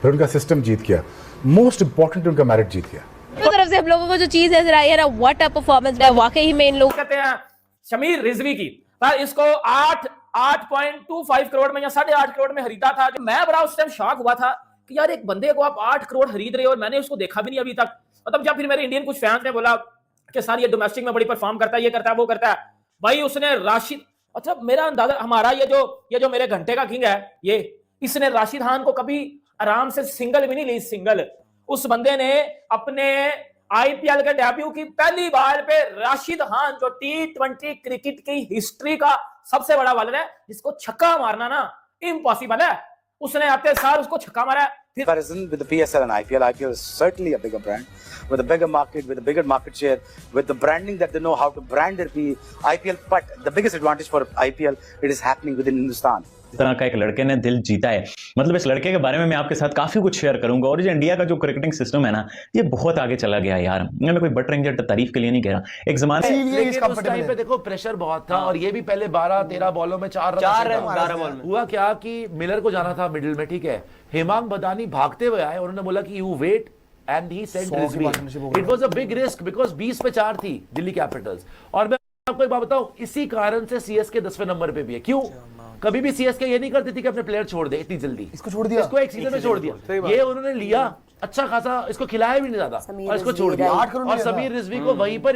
फिर उनका सिस्टम जीत गया, मोस्ट इंपॉर्टेंट उनका मेरिट जीत गया। तरफ से हम लोगों को जो चीज नजर आई है ना, व्हाट अ परफॉर्मेंस है वाकई में। इन लोग कहते हैं शमीर रिजवी की, पर इसको 8.25 करोड़ में या 8.5 करोड़ में खरीदा था। मैं बड़ा उस टाइम शॉक हुआ था कि यार एक बंदे को आप 8 करोड़ खरीद रहे हो और मैंने उसको देखा भी नहीं अभी तक। मतलब जब फिर मेरे इंडियन कुछ फैंस ने बोला कि सर ये डोमेस्टिक में बड़ी परफॉर्म करता है, ये करता है, वो करता है, भाई उसने राशिद, अच्छा मेरा अंदाजा, हमारा ये जो मेरे घंटे का किंग है, ये इसने राशिद खान को कभी आराम से सिंगल भी नहीं ली। सिंगल उस बंदे ने अपने आईपीएल के डेब्यू की पहली बार पे राशिद खान जो T20 क्रिकेट की हिस्ट्री का सबसे बड़ा बॉलर है, जिसको छक्का मारना ना इम्पॉसिबल है, उसने आते साल उसको छक्का मारा। Comparison with the PSL and IPL is certainly a bigger brand, with a bigger market, with a bigger market share, with the branding that they know how to brand their IPL. But the biggest advantage for IPL, it is happening within Hindustan. इस तरह का एक लड़के ने दिल जीता है। मतलब इस लड़के के बारे में मैं आपके साथ काफी कुछ शेयर करूंगा। और जो इंडिया का जो क्रिकेटिंग सिस्टम है ना, ये बहुत आगे चला गया यार। मैं कोई बट रेंजर तारीफ के लिए नहीं कह रहा, एक जमाने उस टाइम पे देखो प्रेशर बहुत था। और ये भी पहले 12-13 बॉलों में 4 रन हुआ क्या कि मिलर को जाना था मिडिल में, ठीक है, हेमांग बदानी भागते हुए आए, उन्होंने बोला कि you wait and he sent Rizvi. It was a big risk because 20 पे 4 थी दिल्ली कैपिटल्स। और मैं आपको एक बात बताऊं, इसी कारण से सीएसके 10वें नंबर पे भी है। क्यों? कभी भी सीएसके ये नहीं करती थी कि अपने प्लेयर छोड़ दे इतनी जल्दी। इसको छोड़ दिया, इसको एक सीजन में छोड़ दिया। ये उन्होंने लिया अच्छा खासा, इसको खिलाया भी नहीं ज्यादा और इसको छोड़ दिया। और समीर रिजवी को वहीं पर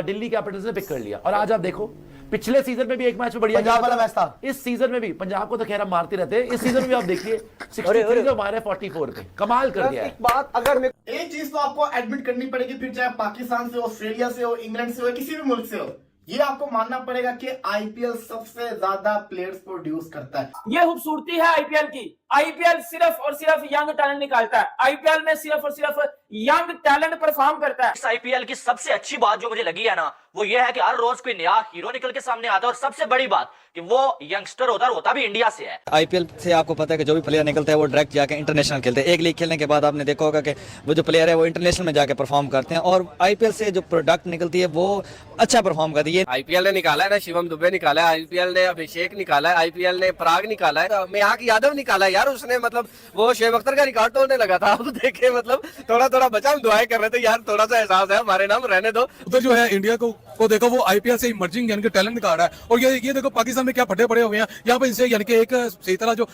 दिल्ली कैपिटल्स ने पिक कर लिया। और आज आप देखो पिछले सीजन में भी एक मैच में बढ़िया पंजाब वाला मैच था, इस सीजन में भी पंजाब को तो खैर हम मारते रहते हैं, इस सीजन में भी आप देखिए 63 जो मारे 44 पे, कमाल कर दिया है। एक बात अगर मैं एक चीज तो आपको एडमिट करनी पड़ेगी, फिर चाहे पाकिस्तान से हो, ऑस्ट्रेलिया से हो, इंग्लैंड से हो, किसी भी मुल्क से हो, ये आपको मानना पड़ेगा कि आईपीएल सबसे ज्यादा प्लेयर्स प्रोड्यूस करता है। ये खूबसूरती है आईपीएल की। आईपीएल सिर्फ और सिर्फ यंग टैलेंट निकालता है। आईपीएल में सिर्फ और सिर्फ यंग टैलेंट परफॉर्म करता है। इस आईपीएल की सबसे अच्छी बात जो मुझे लगी है ना, वो ये है कि हर रोज कोई नया हीरो निकल के सामने आता है। और सबसे बड़ी बात कि वो यंगस्टर होता भी इंडिया से है। आईपीएल से आपको पता है कि जो भी प्लेयर निकलता है वो डायरेक्ट जाके इंटरनेशनल खेलते हैं। एक लीग खेलने के बाद आपने देखा होगा कि वो जो प्लेयर है वो इंटरनेशनल में जाके परफॉर्म करते हैं। और आईपीएल से जो प्रोडक्ट निकलती है वो अच्छा परफॉर्म करती है। आईपीएल ने निकाला है ना, शिवम दुबे निकाला है, आईपीएल ने अभिषेक निकाला है, आईपीएल ने पराग निकाला है, मयंक यादव निकाला है यार उसने। मतलब वो शेब अख्तर का रिकॉर्ड तोड़ने लगा था। अब देखे मतलब थोड़ा बचा, हम दुआएं कर रहे थे यार थोड़ा सा एहसास है हमारे नाम रहने दो। उधर जो है इंडिया को देखो वो आईपीएल से इमर्जिंग यानी कि टैलेंट निकाल रहा है। और ये देखो पाकिस्तान में क्या फटे पड़े हुए हैं यहाँ पे। इनसे यानी कि एक सही तरह जो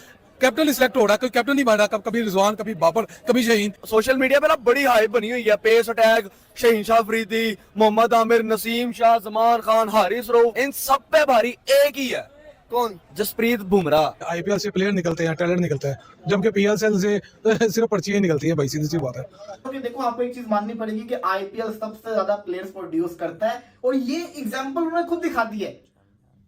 कैप्टन सिलेक्ट हो रहा है, कोई कैप्टन नहीं बन रहा, कभी रिजवान, कभी बाबर, कभी शहीन। सोशल मीडिया पे ना बड़ी हाइप बनी हुई है, पेस अटैक, शहीन शाह अफरीदी, मोहम्मद आमिर, नसीम शाह, जमान खान, हारिस रऊफ, इन सब पे भारी एक ही है, कौन? जसप्रीत बुमराह। आईपीएल से प्लेयर निकलते हैं, टैलेंट निकलता है, जबकि पीएसएल से सिर्फ पर्चियां निकलती है भाई, सीधी सी बात है। तो देखो आपको एक चीज माननी पड़ेगी कि आईपीएल सबसे ज्यादा प्लेयर्स प्रोड्यूस करता है। और ये एग्जांपल उन्होंने खुद दिखा दी है।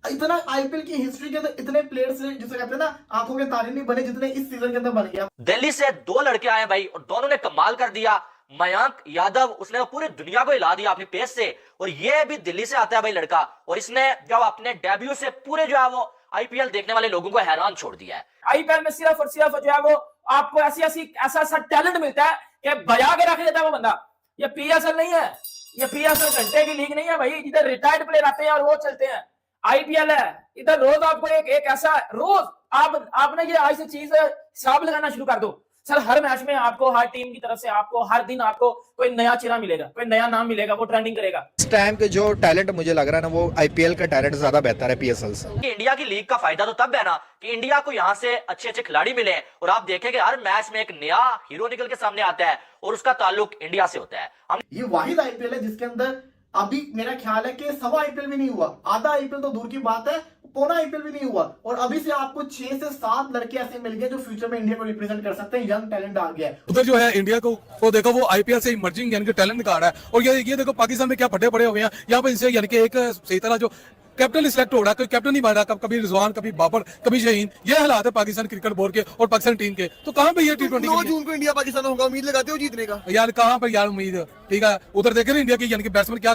इतना आईपीएल की हिस्ट्री के अंदर इतने प्लेयर्स जिसे कहते हैं ना आंखों के तारे नहीं बने जितने इस सीजन के अंदर बन गया। दिल्ली से 2 लड़के आए भाई और दोनों ने कमाल कर दिया। मयंक यादव, उसने पूरी दुनिया को हिला दिया अपनी पेस से। और ये भी दिल्ली से आता है भाई लड़का, और इसने जब अपने डेब्यू से पूरे जो है वो आईपीएल देखने वाले लोगों को हैरान छोड़ दिया है। आईपीएल में सिर्फ और सिर्फ जो है वो आपको ऐसा टैलेंट मिलता है कि बजा के रख देता है वो बंदा। ये पीएसएल नहीं है, ये पीएसएल घंटे की लीग नहीं है भाई, इधर रिटायर्ड प्लेयर आते हैं और वो चलते हैं। आईपीएल है, इधर रोज आपको एक ऐसा रोज आपने ये ऐसी चीज हिसाब लगाना शुरू कर दो। सर हर मैच में आपको, हर टीम की तरफ से आपको, हर दिन आपको कोई नया चेहरा मिलेगा, कोई नया नाम मिलेगा, वो ट्रेंडिंग करेगा। इस टाइम के जो टैलेंट मुझे लग रहा है ना, वो आईपीएल का टैलेंट ज्यादा बेहतर है पीएसएल से। इंडिया की लीग का फायदा तो तब है ना कि इंडिया को यहाँ से अच्छे अच्छे खिलाड़ी मिले। और आप देखेंगे हर मैच में एक नया हीरो निकल के सामने आता है और उसका ताल्लुक इंडिया से होता है। ये वाहिद आईपीएल है जिसके अंदर अभी मेरा ख्याल है कि सवा आईपीएल भी नहीं हुआ, आधा आईपीएल तो दूर की बात है, पौना आईपीएल भी नहीं हुआ। और अभी से आपको 6 से 7 लड़के ऐसे मिल गए जो फ्यूचर में इंडिया को रिप्रेजेंट कर सकते हैं। यंग टैलेंट आ गया है उधर जो है इंडिया को देखो वो आईपीएल से इमर्जिंग यानी कि टैलेंट निकाल रहा है। और ये देखो पाकिस्तान में क्या फटे पड़े हुए हैं यहाँ पे। इनसे यानी कि एक सही तरह जो कैप्टन सिलेक्ट हो रहा है, कोई कैप्टन नहीं बन रहा, कभी रिजवान, कभी बाबर, कभी शहीन। ये हालात है पाकिस्तान क्रिकेट बोर्ड के और पाकिस्तान टीम के। तो कहाँ पे ये T20 9 जून को इंडिया पाकिस्तान होगा, उम्मीद लगाते हो जीतने का? यार कहाँ पर यार उम्मीद, ठीक है। उधर देखे ना इंडिया की यानी कि बैट्समैन क्या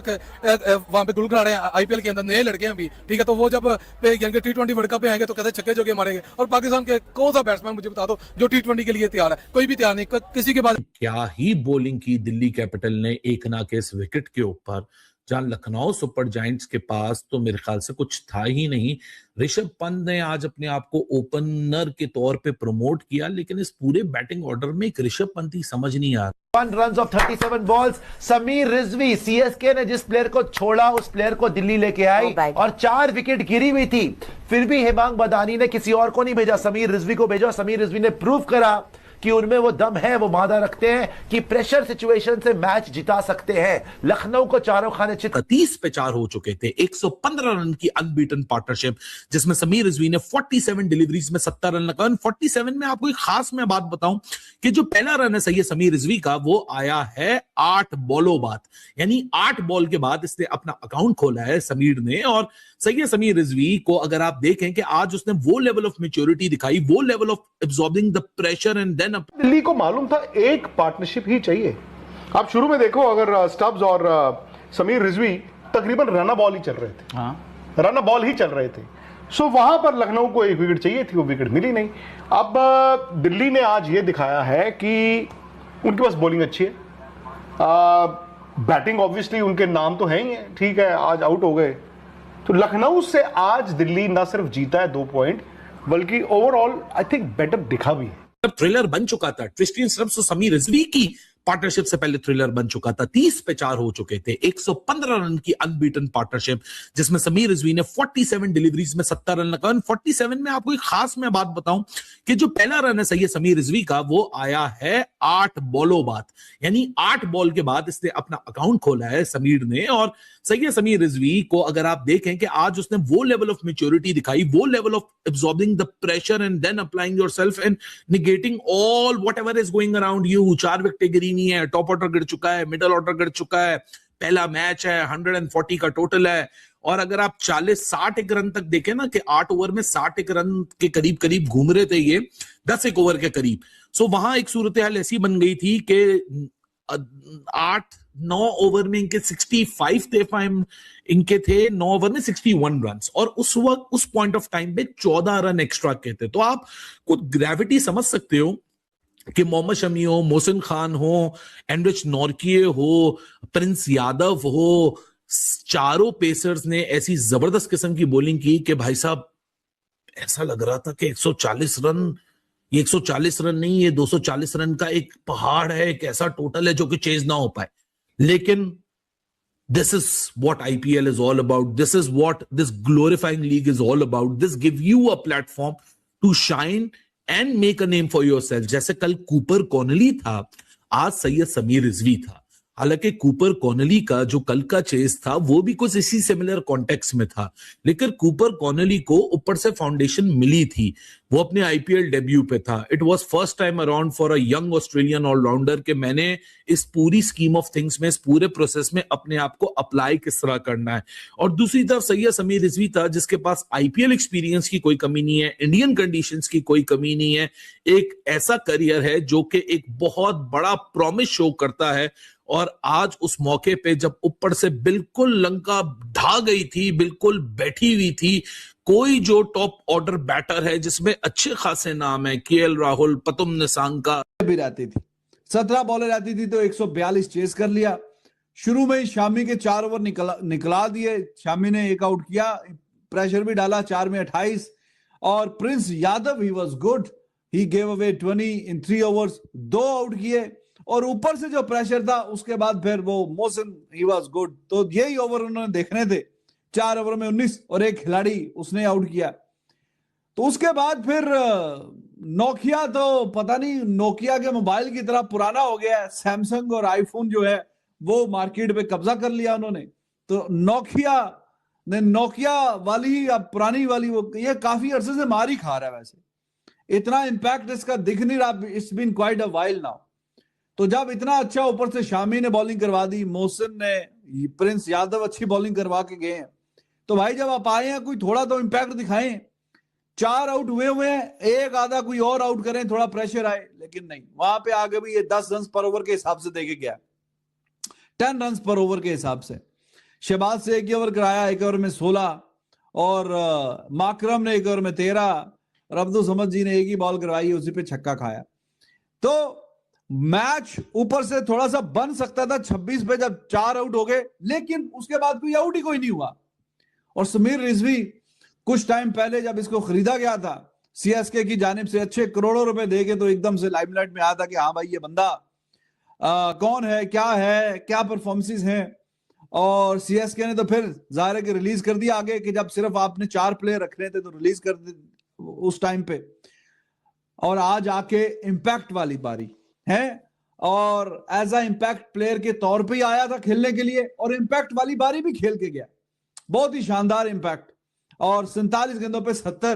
वहां पे गुल खिला रहे हैं आईपीएल के अंदर, नए लड़के हैं अभी, ठीक है। तो वो जब यानी कि T20 वर्ल्ड कप पे आएंगे तो कहते छक्के चौके मारेंगे। और पाकिस्तान के कौन सा बैट्समैन मुझे बता दो जो T20 के लिए तैयार है? कोई भी तैयार नहीं, किसी के बाद। क्या ही बॉलिंग की दिल्ली कैपिटल ने एक ना के इस विकेट के ऊपर, जहां लखनऊ सुपर जायंट्स के पास तो मेरे ख्याल से कुछ था ही नहीं। ऋषभ पंत ने आज अपने आप को ओपनर के तौर पे प्रमोट किया, लेकिन इस पूरे बैटिंग ऑर्डर में एक ऋषभ पंत ही समझ नहीं आ रहा। 1 runs of 37 balls। Sameer Rizvi, CSK ने जिस प्लेयर को छोड़ा उस प्लेयर को दिल्ली लेके आई और 4 विकेट गिरी हुई थी, फिर भी हेमांग बदानी ने किसी और को नहीं भेजा, समीर रिजवी को भेजा। समीर रिजवी ने प्रूव करा कि उनमें वो दम है, वो मादा रखते हैं कि प्रेशर सिचुएशन से मैच जिता सकते हैं। लखनऊ को चारों खाने 30 पे 4 हो चुके थे, 115 रन की अनबीटन पार्टनरशिप, जिसमें समीर रिजवी ने 47 डिलीवरीज में 70 रन लगाए। 47 में आपको एक खास मैं बात बताऊं कि जो पहला रन है सही है समीर रिजवी का, वो आया है 8 बॉलों बाद, यानी 8 बॉल के बाद इसने अपना अकाउंट खोला है समीर ने। और सही है समीर रिजवी को अगर आप देखें कि आज उसने वो लेवल ऑफ मैच्योरिटी दिखाई, वो level of absorbing the pressure and then Delhi को मालूम था एक पार्टनरशिप ही चाहिए। आप शुरू में देखो, अगर स्टब्स और समीर रिजवी तकरीबन रन बॉल ही चल रहे थे, रन बॉल ही चल रहे थे। सो वहां पर लखनऊ को एक विकेट चाहिए थी, वो विकेट मिली नहीं। अब दिल्ली ने आज ये दिखाया है कि उनके पास बॉलिंग अच्छी है, बैटिंग ऑब्वियसली उनके नाम तो है ही है, ठीक है, आज आउट हो गए। तो लखनऊ से आज दिल्ली ना सिर्फ जीता है 2 पॉइंट, बल्कि ओवरऑल आई थिंक बेटर दिखा भी है। थ्रिलर बन चुका था, ट्रिस्टियन स्टब्स तो समीर रिजवी की पार्टनरशिप से पहले थ्रिलर बन चुका था। 30 पे 4 हो चुके थे, 115 रन की अनबीटन पार्टनरशिप, जिसमें समीर रिजवी ने 47 डिलीवरीज में 70 रन लगाए। 47 में आपको एक खास मैं बात बताऊं कि जो पहला रन है सही है समीर रिजवी का, वो आया है 8 बॉलों बाद, यानी 8 बॉल के बाद इसने अपना अकाउंट खोला है समीर ने। और सही है समीर रिजवी को अगर आप देखें कि आज उसने वो लेवल ऑफ मैच्योरिटी दिखाई, वो level of absorbing the pressure and then applying yourself and negating all whatever is going around you. 4 wicket गिरी नहीं है, टॉप ऑर्डर गिर चुका है, मिडिल ऑर्डर गिर चुका है, पहला मैच है, 140 का टोटल है। और अगर आप 40-60 एक रन तक देखें ना कि 8 ओवर में 60 एक रन के करीब करीब घूम रहे थे ये, 10 एक ओवर के करीब। सो वहां एक सूरत हाल ऐसी बन गई थी कि 8-9 ओवर में इनके 65 थे, इनके थे 9 ओवर में 61 रन, और उस वक्त उस पॉइंट ऑफ टाइम पे 14 रन एक्स्ट्रा के थे। तो आप कुछ ग्रेविटी समझ सकते हो कि मोहम्मद शमी हो, मोहसिन खान हो, एनरिच नॉर्किए हो, प्रिंस यादव हो, चारों पेसर्स ने ऐसी जबरदस्त किस्म की बॉलिंग की कि भाई साहब ऐसा लग रहा था कि 140 रन, ये 140 रन नहीं, ये 240 रन का एक पहाड़ है, एक ऐसा टोटल है जो कि चेज ना हो पाए। लेकिन this is what IPL is all about. This is what this glorifying league is all about. This give you a platform to shine and make a name for yourself. जैसे कल Cooper Conley था, आज सैयद समीर रिजवी था। हालांकि Cooper Conley का जो कल का चेस था वो भी कुछ इसी सिमिलर कॉन्टेक्स्ट में था, लेकिन कूपर कॉनली को ऊपर से फाउंडेशन मिली थी, वो अपने आईपीएल डेब्यू पे था। It was first time around for a young Australian allrounder कि मैंने इस पूरी स्कीम ऑफ थिंग्स में, इस पूरे प्रोसेस में अपने आप को अप्लाई किस तरह करना है। और दूसरी तरफ सैयद समीर रिजवी था जिसके पास आईपीएल एक्सपीरियंस की कोई कमी नहीं है, इंडियन कंडीशंस की कोई कमी नहीं है, एक ऐसा करियर है जो कि एक बहुत बड़ा प्रॉमिस शो करता है। और आज उस मौके पे जब ऊपर से बिल्कुल लंका ढा गई थी, बिल्कुल बैठी हुई थी, कोई जो टॉप ऑर्डर बैटर है जिसमें अच्छे खासे नाम है, केएल राहुल, पतुम निसांका भी रहती थी, 17 बॉलें रहती थी तो 142 चेस कर लिया। शुरू में शामी के 4 ओवर निकला दिए, शामी ने एक आउट किया, प्रेशर भी डाला, 4 में 28। और Prince Yadav he was good, he give away 20 in 3 overs, 2 out किए। और ऊपर से जो प्रेशर था उसके बाद फिर वो मोहसिन ही वाज गुड। तो यही ओवर उन्होंने देखने थे, 4 ओवर में 19 और एक खिलाड़ी उसने आउट किया। तो उसके बाद फिर नोकिया, तो पता नहीं नोकिया के मोबाइल की तरह पुराना हो गया है, सैमसंग और आईफोन जो है वो मार्केट पे कब्जा कर लिया उन्होंने। तो नोकिया वाली अब पुरानी वाली वो ये काफी अरसे से मार ही खा रहा है। वैसे इतना इंपैक्ट इसका दिख नहीं रहा, it's been quite a while now. तो जब इतना अच्छा ऊपर से शामी ने बॉलिंग करवा दी, मोहसिन ने, प्रिंस यादव अच्छी बॉलिंग करवा के गए हैं, तो भाई जब आप आए हैं कोई थोड़ा तो इंपैक्ट दिखाएं। 4 आउट हुए हैं, एक आधा कोई और आउट करें, थोड़ा प्रेशर आए, लेकिन नहीं, वहां पे आगे भी ये 10 रन पर ओवर के हिसाब से देके गया, 10 रन पर ओवर के हिसाब से। शहबाज से 1 ओवर कराया, 1 ओवर में 16, और माकरम ने 1 ओवर में 13, और अब्दुल समद जी ने एक ही बॉल करवाई, उसी पे छक्का खाया। तो मैच ऊपर से थोड़ा सा बन सकता था 26 पे जब 4 आउट हो गए, लेकिन उसके बाद कोई आउट ही कोई नहीं हुआ। और समीर रिजवी कुछ टाइम पहले जब इसको खरीदा गया था सीएसके की जानिब से अच्छे करोड़ों रुपए देके, तो एकदम से लाइमलाइट में आया था कि हाँ भाई ये बंदा कौन है, क्या परफॉर्मेंसेस हैं। और सीएसके ने तो फिर जाहिर है कि रिलीज कर दिया आगे कि जब सिर्फ आपने 4 प्लेयर रख रहे थे तो रिलीज कर दी उस टाइम पे। और आज आके इंपैक्ट वाली बारी है, और एज अ इंपैक्ट प्लेयर के तौर पे ही आया था खेलने के लिए, और इंपैक्ट वाली बारी भी खेल के गया, बहुत ही शानदार इंपैक्ट। और 47 गेंदों पे 70